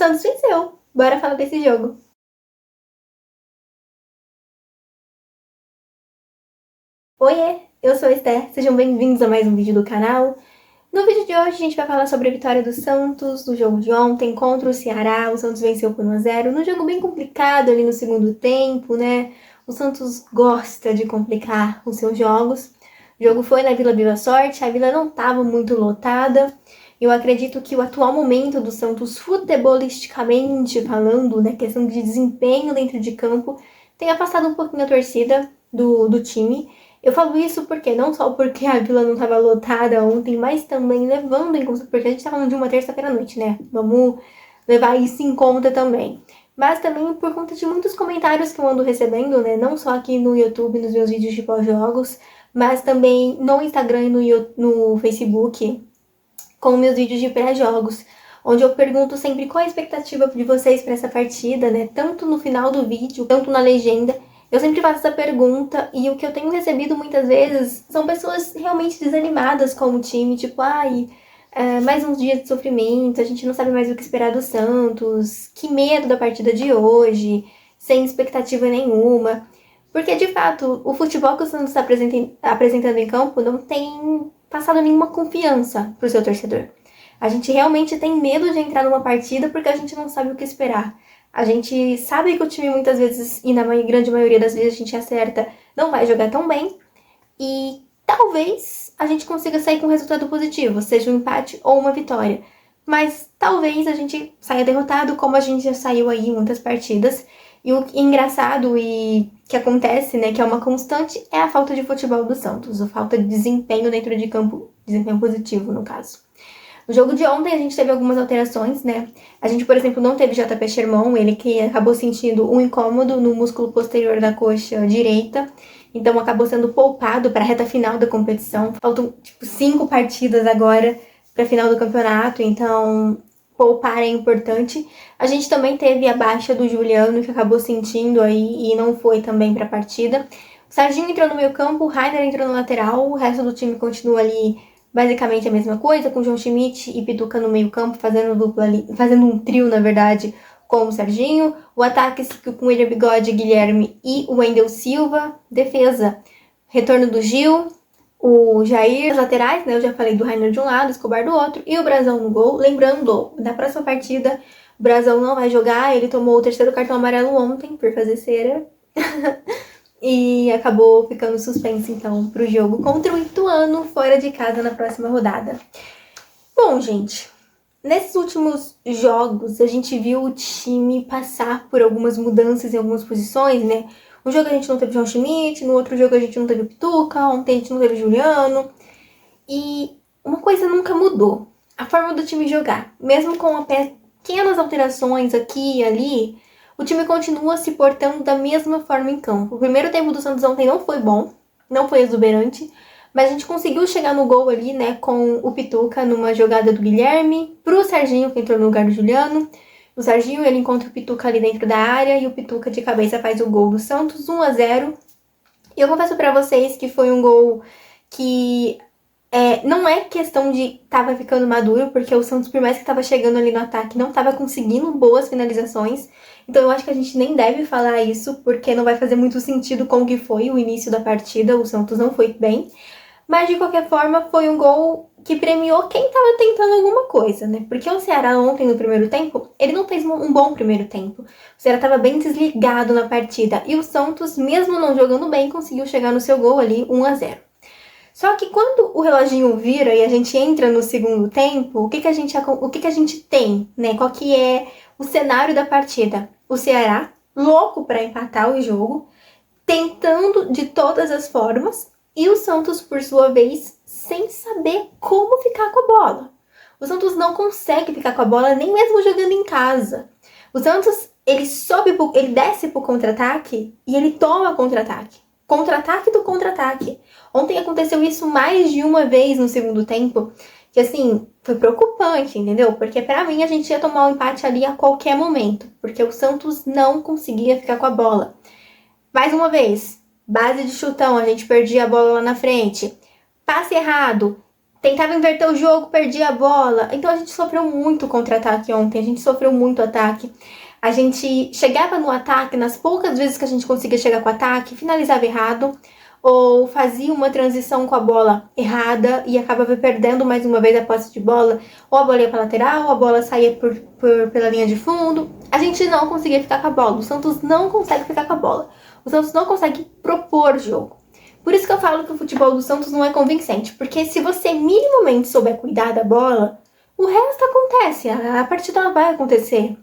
Santos venceu. Bora falar desse jogo. Oiê, eu sou a Esther, sejam bem-vindos a mais um vídeo do canal. No vídeo de hoje a gente vai falar sobre a vitória do Santos no jogo de ontem contra o Ceará. O Santos venceu por 1-0, num jogo bem complicado ali no segundo tempo, né? O Santos gosta de complicar os seus jogos. O jogo foi na Vila Viva Sorte, a Vila não estava muito lotada. Eu acredito que o atual momento do Santos, futebolisticamente falando, né, questão de desempenho dentro de campo, tem afastado um pouquinho a torcida do time. Eu falo isso porque não só porque a Vila não estava lotada ontem, mas também levando em conta, porque a gente tá falando de uma terça-feira à noite, né? Vamos levar isso em conta também. Mas também por conta de muitos comentários que eu ando recebendo, né? Não só aqui no YouTube, nos meus vídeos de pós-jogos, mas também no Instagram e no Facebook, com meus vídeos de pré-jogos, onde eu pergunto sempre qual a expectativa de vocês para essa partida, né? Tanto no final do vídeo, quanto na legenda. Eu sempre faço essa pergunta e o que eu tenho recebido muitas vezes são pessoas realmente desanimadas com o time, tipo, mais uns dias de sofrimento, a gente não sabe mais o que esperar do Santos, que medo da partida de hoje, sem expectativa nenhuma. Porque, de fato, o futebol que o Santos está apresentando em campo não tem passado nenhuma confiança pro seu torcedor. A gente realmente tem medo de entrar numa partida porque a gente não sabe o que esperar. A gente sabe que o time muitas vezes, e na grande maioria das vezes a gente acerta, não vai jogar tão bem. E talvez a gente consiga sair com um resultado positivo, seja um empate ou uma vitória. Mas talvez a gente saia derrotado, como a gente já saiu aí em muitas partidas. E o engraçado e que acontece, né, que é uma constante, é a falta de futebol do Santos. A falta de desempenho dentro de campo, desempenho positivo no caso. No jogo de ontem a gente teve algumas alterações, né? A gente, por exemplo, não teve JP Sherman, ele que acabou sentindo um incômodo no músculo posterior da coxa direita, então acabou sendo poupado para a reta final da competição. Faltam, 5 partidas agora para a final do campeonato, então poupar é importante. A gente também teve a baixa do Juliano, que acabou sentindo aí e não foi também para a partida. O Serginho entrou no meio campo, o Rainer entrou no lateral, o resto do time continua ali basicamente a mesma coisa, com João Schmidt e Pituca no meio campo, fazendo dupla ali, fazendo um trio, na verdade, com o Serginho. O ataque com o William Bigode, Guilherme e o Wendel Silva. Defesa, retorno do Gil, o Jair. As laterais, né, eu já falei do Rainer de um lado, Escobar do outro, e o Brazão no gol. Lembrando, na próxima partida, o Brazão não vai jogar, ele tomou o terceiro cartão amarelo ontem, por fazer cera. E acabou ficando suspenso, então, pro jogo contra o Ituano, fora de casa, na próxima rodada. Bom, gente, nesses últimos jogos, a gente viu o time passar por algumas mudanças em algumas posições, né? Um jogo a gente não teve o João Schmidt, no outro jogo a gente não teve o Pituca, ontem a gente não teve o Juliano. E uma coisa nunca mudou, a forma do time jogar. Mesmo com pequenas alterações aqui e ali, o time continua se portando da mesma forma em campo. O primeiro tempo do Santos ontem não foi bom, não foi exuberante, mas a gente conseguiu chegar no gol ali, né, com o Pituca numa jogada do Guilherme pro Serginho, que entrou no lugar do Juliano. O Serginho, ele encontra o Pituca ali dentro da área e o Pituca de cabeça faz o gol do Santos, 1-0. E eu confesso pra vocês que foi um gol que não é questão de tava ficando maduro, porque o Santos, por mais que tava chegando ali no ataque, não tava conseguindo boas finalizações. Então eu acho que a gente nem deve falar isso, porque não vai fazer muito sentido com o que foi o início da partida. O Santos não foi bem. Mas de qualquer forma, foi um gol que premiou quem tava tentando alguma coisa, né? Porque o Ceará ontem, no primeiro tempo, ele não fez um bom primeiro tempo. O Ceará tava bem desligado na partida. E o Santos, mesmo não jogando bem, conseguiu chegar no seu gol ali, 1-0. Só que quando o reloginho vira e a gente entra no segundo tempo, o que a gente tem, né? Qual que é o cenário da partida? O Ceará, louco para empatar o jogo, tentando de todas as formas, e o Santos, por sua vez, sem saber como ficar com a bola. O Santos não consegue ficar com a bola nem mesmo jogando em casa. O Santos, ele desce pro contra-ataque e ele toma contra-ataque. Contra-ataque do contra-ataque. Ontem aconteceu isso mais de uma vez no segundo tempo, que assim, foi preocupante, entendeu? Porque pra mim a gente ia tomar um empate ali a qualquer momento, porque o Santos não conseguia ficar com a bola. Mais uma vez, base de chutão, a gente perdia a bola lá na frente. Passe errado, tentava inverter o jogo, perdia a bola. Então a gente sofreu muito contra-ataque ontem, a gente sofreu muito ataque. A gente chegava no ataque, nas poucas vezes que a gente conseguia chegar com o ataque, finalizava errado, ou fazia uma transição com a bola errada e acabava perdendo mais uma vez a posse de bola, ou a bola ia para lateral, ou a bola saía pela linha de fundo. A gente não conseguia ficar com a bola, o Santos não consegue ficar com a bola. O Santos não consegue propor jogo. Por isso que eu falo que o futebol do Santos não é convincente, porque se você minimamente souber cuidar da bola, o resto acontece, a partida vai acontecer.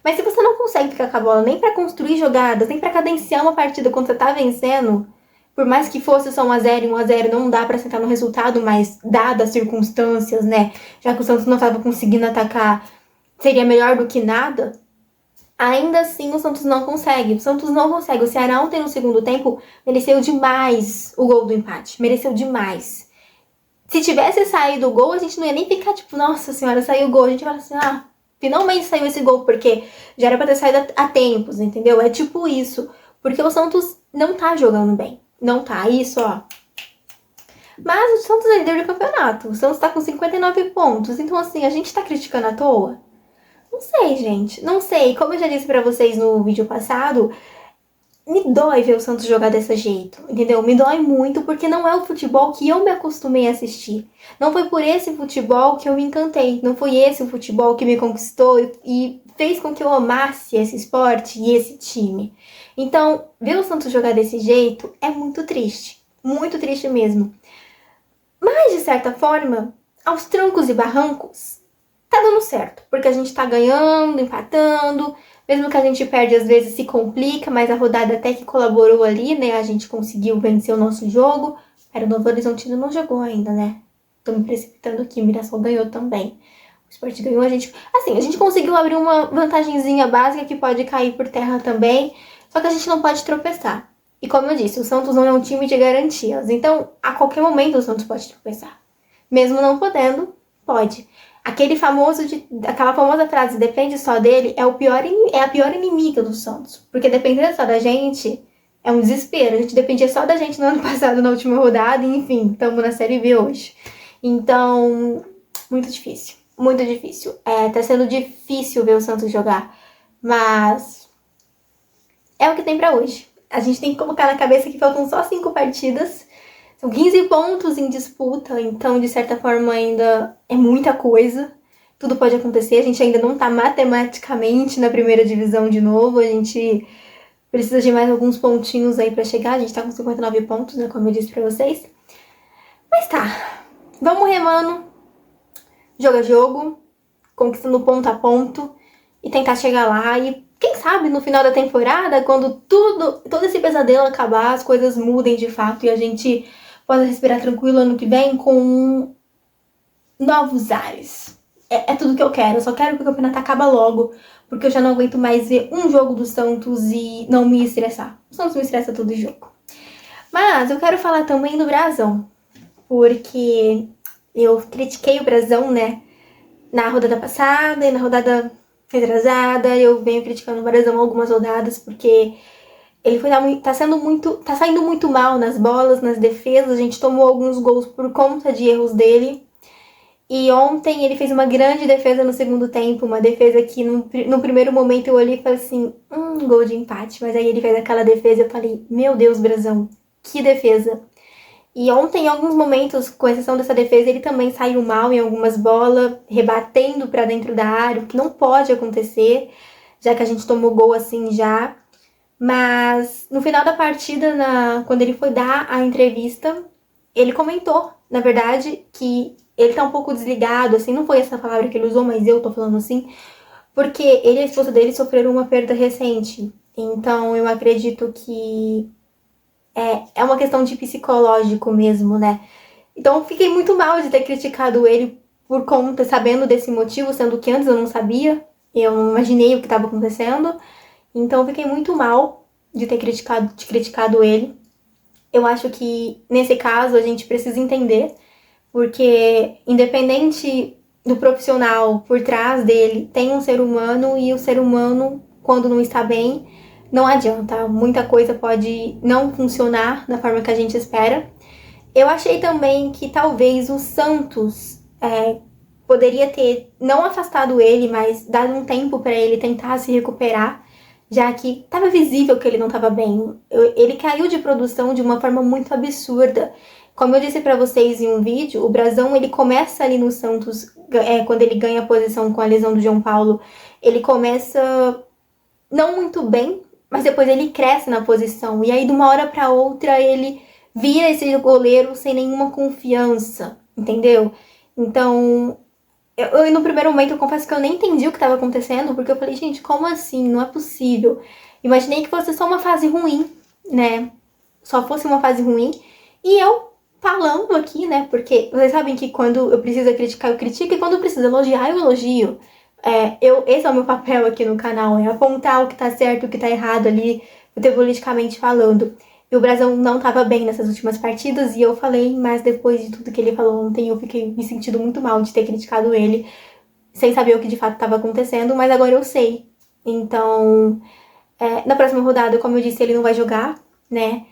Mas se você não consegue ficar com a bola nem para construir jogadas, nem para cadenciar uma partida quando você tá vencendo, por mais que fosse só 1-0 e 1-0, não dá para sentar no resultado, mas dadas as circunstâncias, né, já que o Santos não estava conseguindo atacar, seria melhor do que nada. Ainda assim, o Santos não consegue. O Santos não consegue. O Ceará ontem no segundo tempo mereceu demais o gol do empate. Mereceu demais. Se tivesse saído o gol, a gente não ia nem ficar tipo, nossa senhora, saiu o gol. A gente ia falar assim, finalmente saiu esse gol, porque já era pra ter saído a tempos, entendeu? É tipo isso. Porque o Santos não tá jogando bem. Não tá. Isso, ó. Mas o Santos é líder do campeonato. O Santos tá com 59 pontos. Então, assim, a gente tá criticando à toa? Não sei, gente. Não sei. Como eu já disse pra vocês no vídeo passado, me dói ver o Santos jogar desse jeito, entendeu? Me dói muito porque não é o futebol que eu me acostumei a assistir. Não foi por esse futebol que eu me encantei. Não foi esse o futebol que me conquistou e fez com que eu amasse esse esporte e esse time. Então, ver o Santos jogar desse jeito é muito triste. Muito triste mesmo. Mas, de certa forma, aos trancos e barrancos, tá dando certo. Porque a gente tá ganhando, empatando. Mesmo que a gente perde, às vezes se complica, mas a rodada até que colaborou ali, né? A gente conseguiu vencer o nosso jogo. Era o Novo Horizontino não jogou ainda, né? Tô me precipitando aqui, o Mirassol ganhou também. O Sport ganhou, a gente conseguiu abrir uma vantagenzinha básica que pode cair por terra também. Só que a gente não pode tropeçar. E como eu disse, o Santos não é um time de garantias. Então, a qualquer momento o Santos pode tropeçar. Mesmo não podendo, pode. Aquela famosa frase, depende só dele, é a pior inimiga do Santos. Porque dependendo só da gente, é um desespero. A gente dependia só da gente no ano passado, na última rodada, e enfim, estamos na Série B hoje. Então, muito difícil. Muito difícil. Tá sendo difícil ver o Santos jogar. Mas é o que tem pra hoje. A gente tem que colocar na cabeça que faltam só 5 partidas. São 15 pontos em disputa, então, de certa forma, ainda é muita coisa. Tudo pode acontecer. A gente ainda não tá matematicamente na primeira divisão de novo. A gente precisa de mais alguns pontinhos aí pra chegar. A gente tá com 59 pontos, né, como eu disse pra vocês. Mas tá. Vamos remando. Jogo a jogo. Conquistando ponto a ponto. E tentar chegar lá e quem sabe no final da temporada, quando todo esse pesadelo acabar, as coisas mudem de fato e a gente possa respirar tranquilo ano que vem com novos ares. É tudo que eu quero. Eu só quero que o campeonato acabe logo, porque eu já não aguento mais ver um jogo do Santos e não me estressar. O Santos me estressa todo jogo. Mas eu quero falar também do Brasão, porque eu critiquei o Brasão, né, na rodada passada e na rodada retrasada. Eu venho criticando o Brasão algumas rodadas, porque ele tá saindo muito mal nas bolas, nas defesas. A gente tomou alguns gols por conta de erros dele. E ontem ele fez uma grande defesa no segundo tempo, uma defesa que no primeiro momento eu olhei e falei assim, gol de empate. Mas aí ele fez aquela defesa e eu falei, meu Deus, Brasão, que defesa. E ontem, em alguns momentos, com exceção dessa defesa, ele também saiu mal em algumas bolas, rebatendo pra dentro da área, o que não pode acontecer, já que a gente tomou gol assim já. Mas no final da partida, quando ele foi dar a entrevista, ele comentou, na verdade, que ele tá um pouco desligado, assim, não foi essa palavra que ele usou, mas eu tô falando assim, porque ele e a esposa dele sofreram uma perda recente. Então eu acredito que é uma questão de psicológico mesmo, né? Então eu fiquei muito mal de ter criticado ele por conta, sabendo desse motivo, sendo que antes eu não sabia, eu não imaginei o que estava acontecendo. Então eu fiquei muito mal de ter criticado ele. Eu acho que nesse caso a gente precisa entender, porque independente do profissional por trás dele, tem um ser humano, e o ser humano, quando não está bem, não adianta. Muita coisa pode não funcionar da forma que a gente espera. Eu achei também que talvez o Santos poderia ter não afastado ele, mas dado um tempo para ele tentar se recuperar, já que estava visível que ele não estava bem. Ele caiu de produção de uma forma muito absurda. Como eu disse para vocês em um vídeo, o Brasão ele começa ali no Santos, quando ele ganha a posição com a lesão do João Paulo, ele começa não muito bem, mas depois ele cresce na posição. E aí, de uma hora para outra, ele vira esse goleiro sem nenhuma confiança, entendeu? Então, eu no primeiro momento, eu confesso que eu nem entendi o que estava acontecendo, porque eu falei, gente, como assim? Não é possível. Imaginei que fosse só uma fase ruim, né? Só fosse uma fase ruim. E eu falando aqui, né? Porque vocês sabem que quando eu preciso criticar, eu critico, e quando eu preciso elogiar, eu elogio. Esse é o meu papel aqui no canal, é apontar o que tá certo e o que tá errado ali, futebolisticamente falando. E o Brasil não tava bem nessas últimas partidas, e eu falei, mas depois de tudo que ele falou ontem, eu fiquei me sentindo muito mal de ter criticado ele, sem saber o que de fato estava acontecendo, mas agora eu sei. Então, na próxima rodada, como eu disse, ele não vai jogar, né?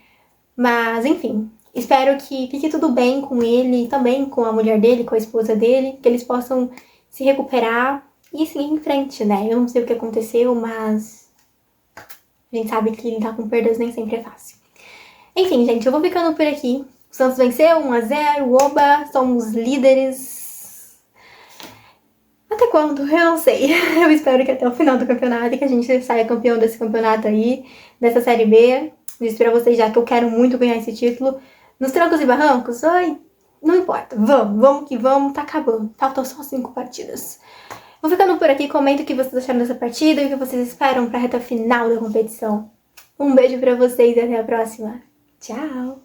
Mas, enfim, espero que fique tudo bem com ele, também com a mulher dele, com a esposa dele, que eles possam se recuperar e seguir em frente, né? Eu não sei o que aconteceu, mas a gente sabe que lidar com perdas nem sempre é fácil. Enfim, gente, eu vou ficando por aqui. O Santos venceu 1-0, oba, somos líderes. Até quando? Eu não sei. Eu espero que até o final do campeonato e que a gente saia campeão desse campeonato aí, dessa Série B. Disse pra vocês já que eu quero muito ganhar esse título. Nos trancos e barrancos, ai, não importa. Vamos que vamos, tá acabando. Faltam só 5 partidas. Vou ficando por aqui, comenta o que vocês acharam dessa partida e o que vocês esperam pra reta final da competição. Um beijo pra vocês e até a próxima. Tchau!